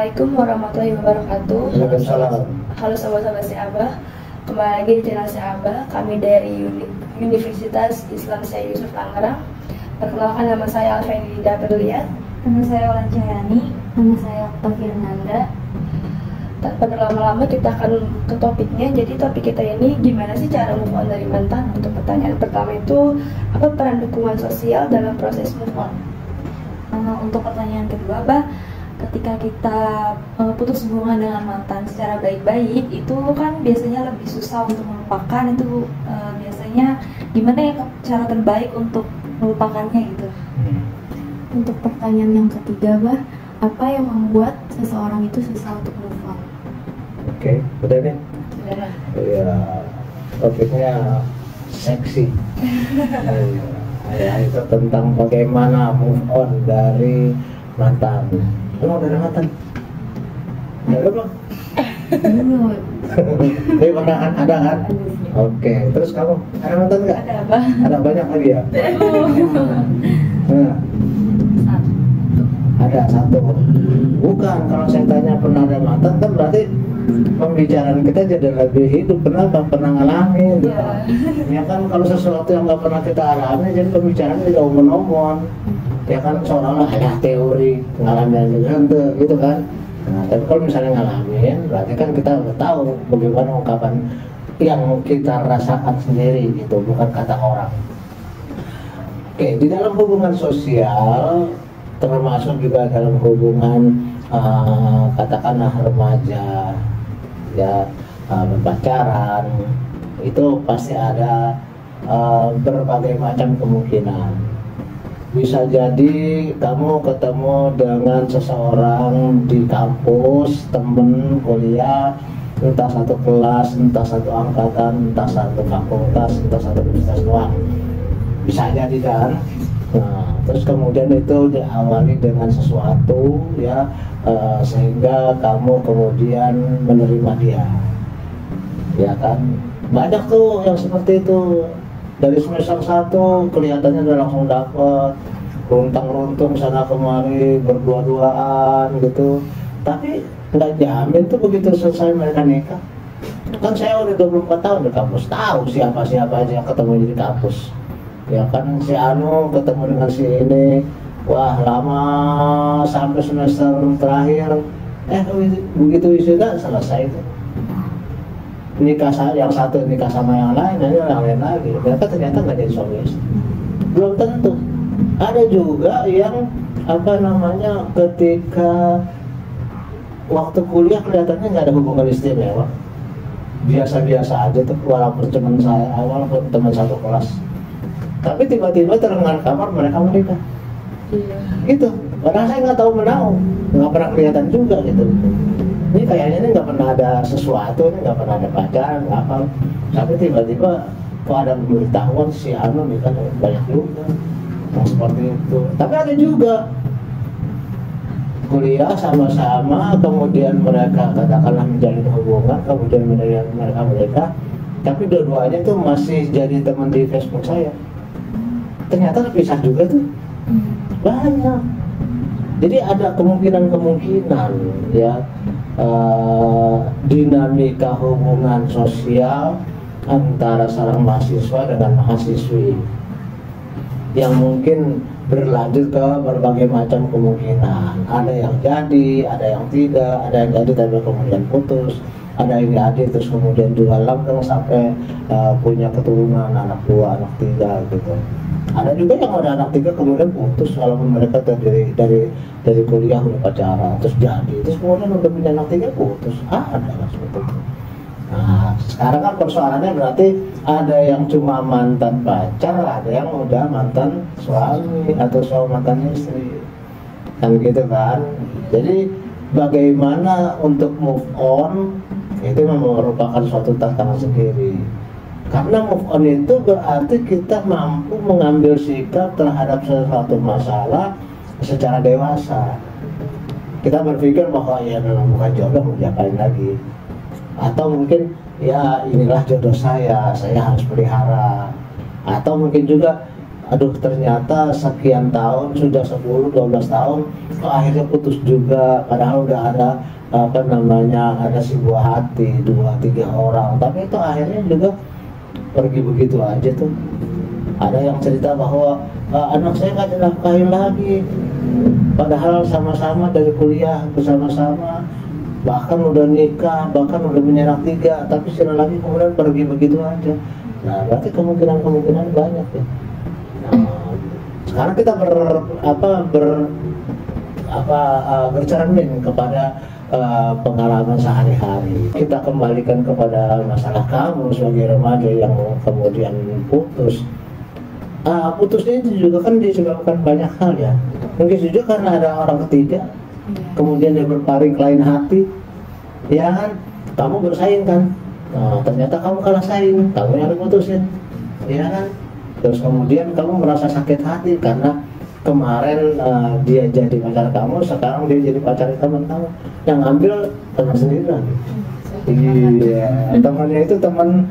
Assalamualaikum warahmatullahi wabarakatuh. Waalaikumsalam. Halo sahabat-sahabat si Abah. Kembali lagi di channel si Abah. Kami dari Universitas Islam Syekh Yusuf Tangerang. Perkenalkan, nama saya Alfenida Berlian. Nama saya Olan Cahyani. Nama saya Octavia Nanda. Tanpa berlama-lama kita akan ke topiknya. Jadi topik kita ini gimana sih cara move on dari mantan. Untuk pertanyaan pertama itu, apa peran dukungan sosial dalam proses move on? Untuk pertanyaan kedua, Bah, ketika kita putus hubungan dengan mantan secara baik-baik, itu kan biasanya lebih susah untuk melupakan. Itu biasanya gimana ya cara terbaik untuk melupakannya gitu? Untuk pertanyaan yang ketiga, Bah, apa yang membuat seseorang itu susah untuk move on? Oke, udah nih. Sudah. Ya, topiknya seksi. Ya, itu tentang bagaimana move on dari mantan. Emang dari mantan? Dari belum? Belum. Ini pernah ada kan? Oke, terus kamu ada mantan nggak? Ada apa? Ada banyak lagi ya? Nah, ada satu. Bukan, kalau saya tanya pernah ada mantan kan berarti pembicaraan kita jadi lebih hidup. Kenapa? Pernah ngalamin. Ya kan, kalau sesuatu yang nggak pernah kita alami jadi pembicaraan tidak omong-omong. Ya kan, seolah-olah ada teori ngalamin gitu kan. Nah, tapi kalau misalnya ngalamin, berarti kan kita udah tahu bagaimana ungkapan yang kita rasakan sendiri gitu, bukan kata orang. Oke, di dalam hubungan sosial, termasuk juga dalam hubungan katakanlah remaja, ya, berpacaran, itu pasti ada berbagai macam kemungkinan. Bisa jadi kamu ketemu dengan seseorang di kampus, temen kuliah, entah satu kelas, entah satu angkatan, entah satu fakultas, entah satu universitas doang. Bisa jadi kan? Nah, terus kemudian itu diawali dengan sesuatu, ya, sehingga kamu kemudian menerima dia, ya kan? Banyak tuh yang seperti itu. Dari semester 1 kelihatannya udah langsung dapet, runtang-runtung sana kemari, berdua-duaan gitu. Tapi nggak jamin tuh begitu selesai mereka nikah. Kan saya udah 24 tahun di kampus, tahu siapa-siapa aja yang ketemu di kampus. Ya kan, si Anu ketemu dengan si ini, wah lama sampai semester terakhir. Begitu wisuda selesai itu. Nikah yang satu nikah sama yang lain, dan yang lain lagi. Mereka ternyata nggak jadi suami istri. Belum tentu. Ada juga yang ketika waktu kuliah kelihatannya nggak ada hubungan istimewa, biasa-biasa aja tuh, walaupun teman satu kelas. Tapi tiba-tiba terdengar kabar mereka menikah. Gitu. Padahal saya nggak tahu menau, nggak pernah kelihatan juga gitu. Ini kayaknya ini nggak pernah ada sesuatu, ini nggak pernah ada pacaran, nggak apa. Tapi tiba-tiba kok ada pemberitahuan si Anu nikah, banyak juga yang seperti itu. Tapi ada juga kuliah sama-sama, kemudian mereka katakanlah menjalin hubungan, kemudian mereka menikah, tapi dua-duanya tuh masih jadi teman di Facebook saya. Ternyata terpisah juga tuh, banyak. Jadi ada kemungkinan ya, dinamika hubungan sosial antara seorang mahasiswa dengan mahasiswi yang mungkin berlanjut ke berbagai macam kemungkinan. Ada yang jadi, ada yang tidak, ada yang jadi tapi kemudian putus, ada yang jadi terus kemudian juga langgeng sampai punya keturunan, anak 2, anak 3 gitu. Ada juga yang ada anak 3 kemudian putus walaupun mereka dari kuliah udah pacaran, terus jadi, terus kemudian udah punya anak 3 putus. Ada kan seperti itu. Nah, sekarang kan persoalannya berarti ada yang cuma mantan pacar, ada yang udah mantan suami atau mantan istri, kan gitu kan. Jadi bagaimana untuk move on itu merupakan suatu tantangan sendiri. Karena move on itu berarti kita mampu mengambil sikap terhadap sesuatu masalah secara dewasa. Kita berpikir bahwa ya memang bukan jodoh, mau diapain lagi. Atau mungkin ya inilah jodoh saya harus pelihara. Atau mungkin juga aduh ternyata sekian tahun, sudah 10-12 tahun kok akhirnya putus juga, padahal udah ada apa namanya, ada si buah hati 2-3 orang, tapi itu akhirnya juga pergi begitu aja tuh. Ada yang cerita bahwa anak saya nggak dinafkahin lagi, padahal sama-sama dari kuliah bersama-sama, bahkan udah nikah, bahkan udah punya anak 3, tapi sekali lagi kemudian pergi begitu aja. Nah berarti kemungkinan banyak ya. Nah, sekarang kita bercermin kepada pengalaman sehari-hari. Kita kembalikan kepada masalah kamu sebagai remaja yang kemudian putus. Putusnya itu juga kan disebabkan banyak hal ya. Mungkin juga karena ada orang ketiga, kemudian dia berpaling ke lain hati, ya kan? Kamu bersaing kan? Nah, ternyata kamu kalah saing, kamu yang diputusin, ya kan? Terus kemudian kamu merasa sakit hati karena kemarin dia jadi pacar kamu, sekarang dia jadi pacar teman kamu, yang ambil teman sendiri lagi. Iya, temannya itu teman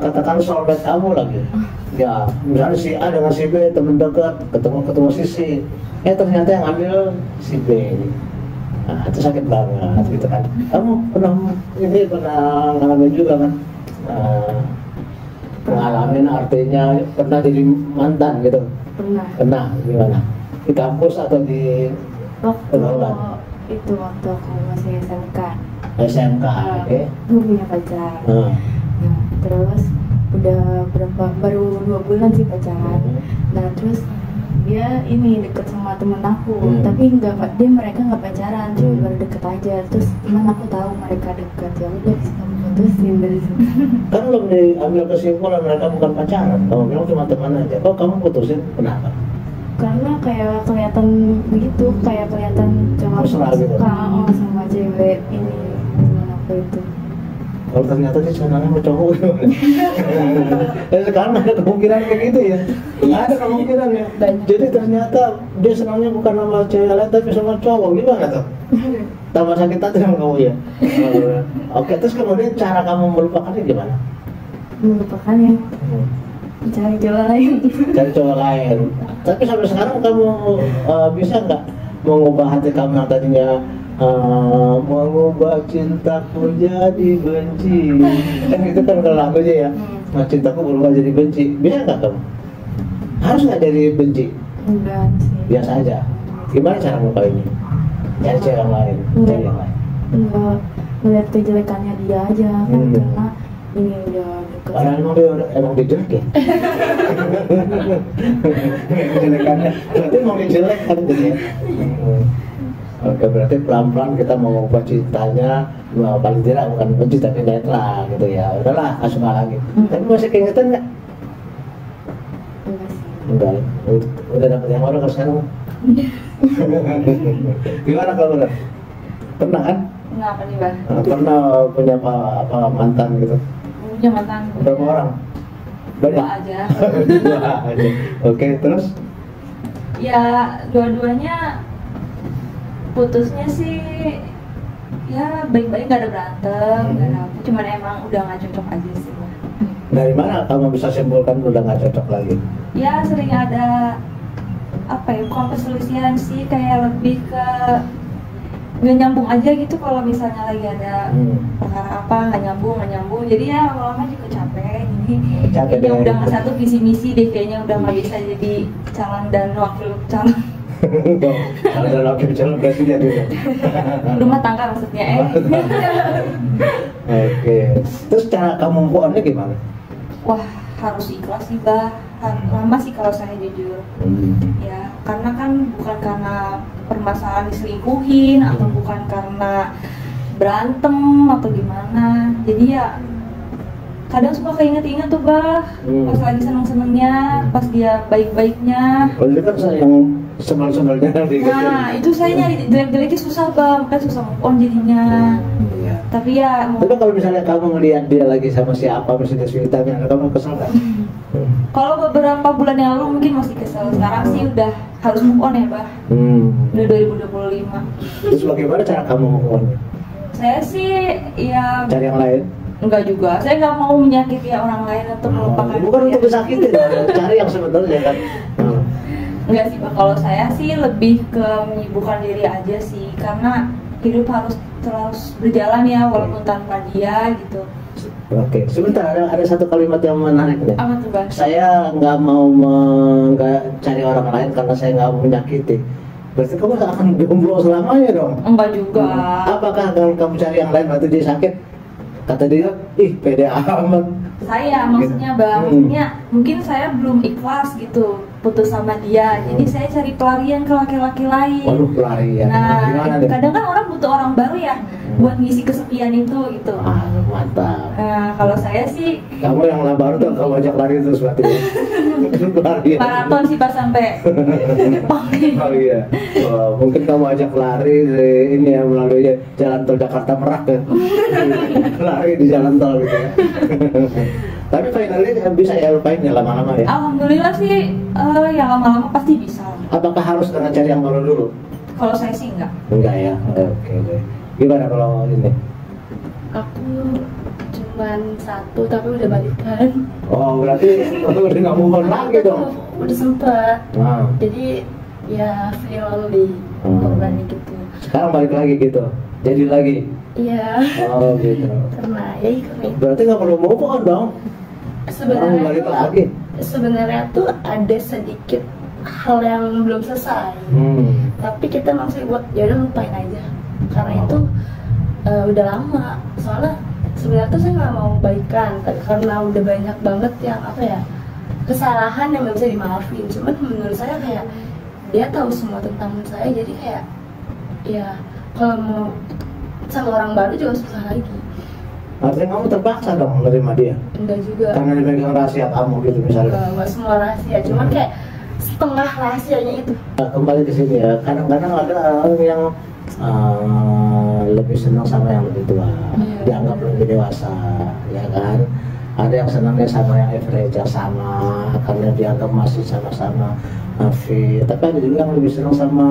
katakan soulmate kamu lagi. Ya, misalnya si A dengan si B teman dekat, ketemu si C, ternyata yang ambil si B. Nah, itu sakit banget gitu kan. Kamu pernah ngalamin juga kan? Ngalamin artinya pernah jadi mantan gitu? Pernah, gimana? Di kampus atau di pergaulan? Itu waktu aku masih SMK. SMK, oke. Aku punya pacar. Nah, terus udah baru 2 bulan sih pacaran. Nah terus dia ini deket sama temen aku, tapi mereka nggak pacaran, cuma baru deket aja. Terus teman aku tahu mereka deket, ya udah kamu putusin dari situ. Kan belum diambil kesimpulan mereka bukan pacaran, kamu bilang cuma teman aja. Kok kamu putusin, kenapa? Karena kayak kelihatan begitu, kayak kelihatan cowok suka gitu sama cewek ini teman aku itu. Kalau ternyata dia sebenarnya mau cowok gimana? Sekarang ada kemungkinan kayak gitu ya? Ada kemungkinan ya? Jadi ternyata dia senangnya bukan sama cewek lain tapi sama cowok, gimana tuh? Tambah sakit hati sama kamu ya? Oke, terus kemudian cara kamu melupakannya gimana? Melupakannya? Cari cowok lain. Cari cowok lain. Tapi sampai sekarang kamu bisa nggak mengubah hati kamu yang tadinya mengubah cintaku jadi benci, kan itu kan kalau lagunya ya, cintaku berubah jadi benci. Bisa nggak kamu? Harus nggak jadi benci? Enggak sih. Biasa aja. Gimana cara ngelupainnya? Cari cewek yang lain. Cari yang lain. Enggak, melihat kejelekannya dia aja kan, karena ini udah deket. Padahal emang dia jelek ya? Kejelekannya, berarti emang dia jelek kan gitu ya? Oke, berarti pelan-pelan kita mau mengubah cintanya, paling tidak bukan benci tapi netral gitu ya. Udahlah, gak suka lagi. Tapi masih keingetan nggak? Enggak. Udah dapet yang baru kan sekarang? Gimana kalau udah? Pernah kan? Kenapa nih, Bang? Pernah punya apa mantan gitu? Punya mantan. Berapa orang? Banyak? 2 aja. 2 aja. Oke, terus? Ya, dua-duanya putusnya sih ya baik-baik, gak ada berantem, gak ada apa, cuman emang udah gak cocok aja sih. Dari mana kamu bisa simpulkan udah gak cocok lagi? Ya sering ada apa ya, bukan perselisihan sih, kayak lebih ke nggak nyambung aja gitu. Kalau misalnya lagi ada perkara apa nggak nyambung, jadi ya lama-lama juga capek. Jadi kayaknya udah nggak satu visi misi deh, kayaknya udah nggak bisa jadi calon dan wakil calon. Kalau ada wakil calon presiden juga. Rumah tangga maksudnya. Oke. Terus cara kamu move on-nya gimana? Wah, harus ikhlas sih, Bah. Lama sih kalau saya jujur. Ya, karena kan bukan karena permasalahan diselingkuhin atau bukan karena berantem atau gimana. Jadi ya kadang suka keinget-inget tuh, Bah. Pas lagi seneng-senengnya, pas dia baik-baiknya. Kalau dia kan yang sebal-sebalnya nanti. Nah, itu saya nyari jelek-jeleknya susah, Bang. Makanya susah move on jadinya. Tapi ya tapi kalau misalnya kamu ngeliat dia lagi sama siapa, misalnya ceritanya, kamu kesel nggak? Kalau beberapa bulan yang lalu mungkin masih kesel. Sekarang sih udah harus move on ya, Bah. Udah 2025. Terus bagaimana cara kamu move on? Saya sih ya Cari yang lain? Enggak juga, saya nggak mau menyakiti orang lain untuk melupakan Bukan dia. untuk disakiti, cari yang sebenarnya kan. Enggak sih Pak, kalau saya sih lebih ke menyibukkan diri aja sih, karena hidup harus terus berjalan ya walaupun tanpa dia gitu. Oke, sebentar, ada satu kalimat yang menarik nih. Apa tuh Bang? Saya nggak mau nggak cari orang lain karena saya nggak mau menyakiti. Berarti kamu akan jomblo selamanya dong? Enggak juga. Apakah kalau kamu cari yang lain berarti dia sakit? Kata dia, ih pede amat. Saya maksudnya Bang, maksudnya mungkin saya belum ikhlas gitu putus sama dia, jadi saya cari pelarian ke laki-laki lain. Waduh, pelarian. Gimana Nah, nih? kadang kan orang butuh orang baru ya buat ngisi kesepian itu gitu. Ah, mantap. Nah, kalau saya sih Kamu yang baru tuh kamu ajak lari terus berarti. Pelarian. maraton sih Pak sampai Oh iya. Oh, mungkin kamu ajak lari ini ya melalui jalan tol Jakarta Merak ya. Lari di jalan tol gitu ya. Tapi finally bisa ya lupain ya lama-lama ya. Alhamdulillah sih ya lama-lama pasti bisa. Apakah harus dengan cari yang baru dulu? Kalau saya sih enggak. Enggak ya. Oke. Gimana kalau ini? Aku cuman satu tapi udah balikan. Oh berarti udah nggak move on lagi dong. Udah sempet. Nah, Jadi ya feel lonely korbannya gitu. sekarang balik lagi gitu. Jadi lagi. Iya. Oh gitu. Karena ya itu. Berarti nggak perlu move on dong. Sebenarnya balik tuh, lagi. sebenarnya tuh ada sedikit hal yang belum selesai. Tapi kita masih buat ya udah lupain aja. Karena itu udah lama. Soalnya sebenarnya tuh saya nggak mau baikan karena udah banyak banget yang apa ya kesalahan yang nggak bisa dimaafin. Cuman menurut saya kayak dia tahu semua tentang saya, jadi kayak ya kalau mau sama orang baru juga susah lagi. Artinya kamu terpaksa dong menerima dia. Enggak juga. Karena dia pegang rahasia kamu gitu misalnya. Nggak semua rahasia, cuman kayak setengah rahasianya itu. Nah, kembali ke sini ya. Kadang-kadang ada orang yang lebih senang sama yang lebih tua, dianggap lebih dewasa, ya kan? Ada yang senangnya sama yang average yang sama karena dianggap masih sama-sama fit. Tapi ada juga yang lebih senang sama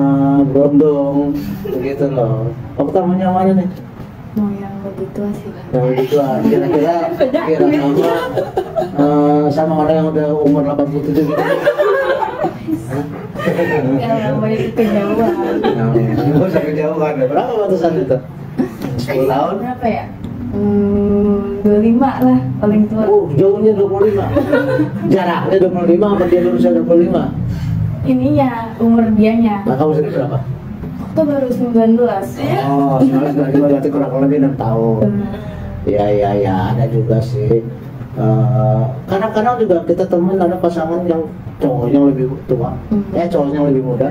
berondong, begitu loh. Kamu tamunya mana nih? Mau yang lebih tua sih. Yang lebih tua, kira-kira sama orang yang udah umur 87 gitu. Yang namanya itu kejauhan. Nggak usah kejauhan. Berapa batasan itu? 10 tahun? Berapa ya? 25 lah paling tua. Jauhnya 25. Jaraknya 25 apa dia berusia 25? Ininya umur dianya. Nah, kamu sendiri berapa? Aku baru 19. Oh, 19 berarti kurang lebih 6 tahun. Ya, ada juga sih. Kadang-kadang juga kita temuin ada pasangan yang cowoknya lebih tua, cowoknya lebih muda,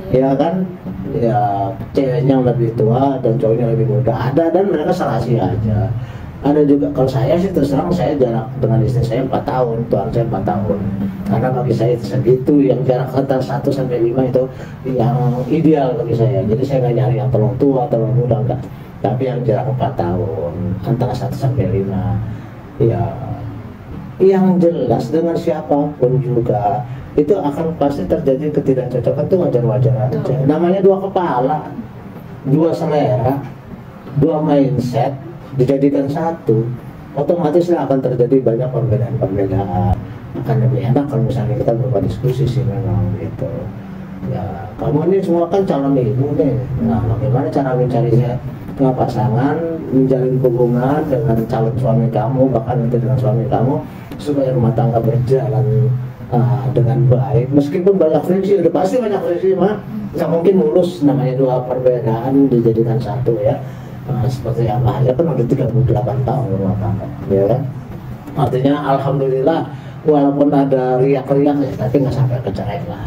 ya kan? Ya, ceweknya lebih tua dan cowoknya lebih muda. Ada dan mereka serasi aja. Ada juga, kalau saya sih terus terang saya jarak dengan istri saya 4 tahun, tuan saya 4 tahun. Karena bagi saya segitu, yang jarak antara 1 sampai 5 itu yang ideal bagi saya. Jadi saya nggak nyari yang terlalu tua, terlalu muda, enggak. Tapi yang jarak 4 tahun, antara 1 sampai 5, ya yang jelas dengan siapapun juga itu akan pasti terjadi ketidakcocokan, itu wajar-wajar aja. Namanya dua kepala, dua selera, dua mindset dijadikan satu, otomatis akan terjadi banyak perbedaan-perbedaan. Akan lebih enak kalau misalnya kita berdiskusi sih memang gitu. Ya, kamu ini semua kan calon ibu nih. Nah, bagaimana cara mencarinya pasangan, menjalin hubungan dengan calon suami kamu, bahkan nanti dengan suami kamu, supaya rumah tangga berjalan dengan baik. Meskipun banyak friksi, udah pasti banyak friksi mah, nggak mungkin mulus. Namanya dua perbedaan dijadikan satu ya. Seperti yang bahaya kan udah 38 tahun rumah tangga, ya kan? Artinya alhamdulillah walaupun ada riak-riak ya, tapi nggak sampai kecerai lah.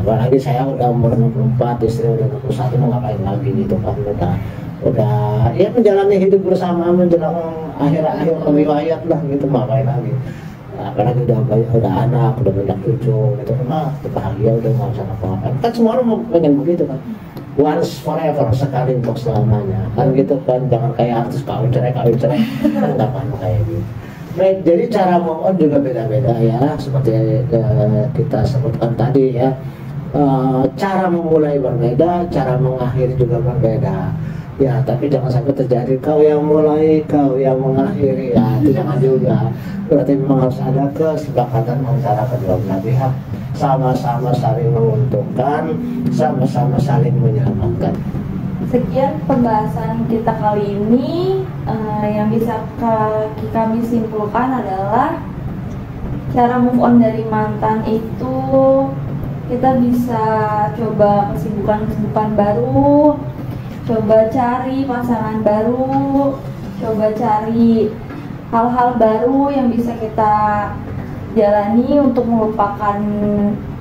Apalagi saya udah umur 64, istri udah 61, mau ngapain lagi gitu kan? Udah ya menjalani hidup bersama menjelang akhir-akhir riwayat lah gitu, ngapain lagi? Apalagi udah anak, udah banyak cucu gitu, mah bahagia udah nggak usah ngapa-ngapain. Kan semua orang mau pengen begitu kan? Once forever, sekali untuk selamanya kan gitu kan? Jangan kayak artis kawin cerai kan nggak mau kayak gitu. Baik, jadi cara move on juga beda-beda ya, seperti kita sebutkan tadi ya. Cara memulai berbeda, cara mengakhiri juga berbeda. Ya, tapi jangan sampai terjadi kau yang mulai, kau yang mengakhiri. Ya, itu jangan juga. Berarti memang harus ada kesepakatan antara kedua belah pihak, sama-sama saling menguntungkan, sama-sama saling menyelamatkan. Sekian pembahasan kita kali ini. Yang bisa kami simpulkan adalah cara move on dari mantan itu kita bisa coba kesibukan baru, coba cari pasangan baru, coba cari hal-hal baru yang bisa kita jalani untuk melupakan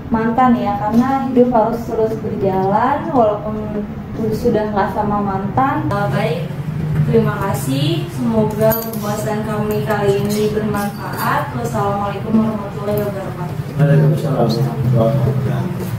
mantan ya, karena hidup harus terus berjalan walaupun sudah nggak sama mantan. Baik, terima kasih, semoga pembahasan kami kali ini bermanfaat. Wassalamualaikum warahmatullahi wabarakatuh. Waalaikumsalam warahmatullahi wabarakatuh.